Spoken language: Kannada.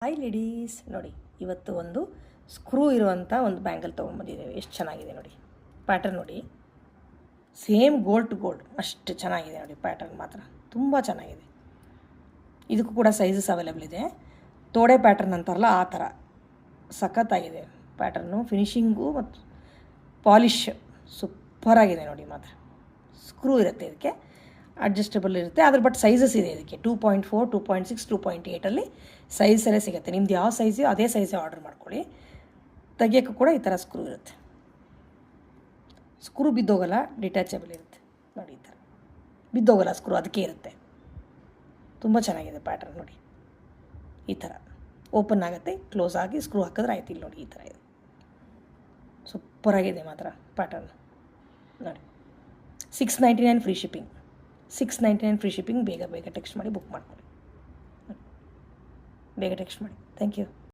ಹಾಯ್ ಲೇಡೀಸ್, ನೋಡಿ ಇವತ್ತು ಒಂದು ಸ್ಕ್ರೂ ಇರುವಂಥ ಒಂದು ಬ್ಯಾಂಗಲ್ ತೊಗೊಂಡ್ಬಂದಿದ್ದೇವೆ. ಎಷ್ಟು ಚೆನ್ನಾಗಿದೆ ನೋಡಿ, ಪ್ಯಾಟರ್ನ್ ನೋಡಿ, ಸೇಮ್ ಗೋಲ್ಡ್ ಟು ಗೋಲ್ಡ್ ಅಷ್ಟು ಚೆನ್ನಾಗಿದೆ ನೋಡಿ. ಪ್ಯಾಟರ್ನ್ ಮಾತ್ರ ತುಂಬ ಚೆನ್ನಾಗಿದೆ. ಇದಕ್ಕೂ ಕೂಡ ಸೈಜಸ್ ಅವೈಲೇಬಲ್ ಇದೆ. ತೋಡೆ ಪ್ಯಾಟರ್ನ್ ಅಂತಾರಲ್ಲ ಆ ಥರ ಸಖತ್ತಾಗಿದೆ ಪ್ಯಾಟರ್ನು. ಫಿನಿಶಿಂಗು ಮತ್ತು ಪಾಲಿಶ್ ಸೂಪರಾಗಿದೆ ನೋಡಿ. ಮಾತ್ರ ಸ್ಕ್ರೂ ಇರುತ್ತೆ, ಇದಕ್ಕೆ ಅಡ್ಜಸ್ಟಬಲ್ ಇರುತ್ತೆ. ಅದ್ರ ಬಟ್ ಸೈಜಸ್ ಇದೆ ಇದಕ್ಕೆ 2.4, 2.6, 2.8 ಸೈಜಲ್ಲೇ ಸಿಗುತ್ತೆ. ನಿಮ್ದು ಯಾವ ಸೈಜು ಅದೇ ಸೈಜೇ ಆರ್ಡರ್ ಮಾಡ್ಕೊಳ್ಳಿ. ತೆಗಿಯೋಕ್ಕೂ ಕೂಡ ಈ ಥರ ಸ್ಕ್ರೂ ಇರುತ್ತೆ. ಸ್ಕ್ರೂ ಬಿದ್ದೋಗಲ್ಲ, ಡಿಟ್ಯಾಚಬಲ್ ಇರುತ್ತೆ ನೋಡಿ. ಈ ಥರ ಬಿದ್ದೋಗಲ್ಲ ಸ್ಕ್ರೂ, ಅದಕ್ಕೆ ಇರುತ್ತೆ. ತುಂಬ ಚೆನ್ನಾಗಿದೆ ಪ್ಯಾಟರ್ನ್ ನೋಡಿ. ಈ ಥರ ಓಪನ್ ಆಗುತ್ತೆ, ಕ್ಲೋಸ್ ಆಗಿ ಸ್ಕ್ರೂ ಹಾಕಿದ್ರೆ ಆಯ್ತು. ಇಲ್ಲಿ ನೋಡಿ, ಈ ಥರ ಇದೆ. ಸೂಪರಾಗಿದೆ ಮಾತ್ರ ಪ್ಯಾಟರ್ನ್ ನೋಡಿ. 699 ಫ್ರೀ ಶಿಪ್ಪಿಂಗ್. 699 free shipping. ಬೇಗ ಟೆಕ್ಸ್ಟ್ ಮಾಡಿ ಬುಕ್ ಮಾಡ್ಕೊಳ್ಳಿ. ಬೇಗ ಟೆಕ್ಸ್ಟ್ ಮಾಡಿ. Thank you.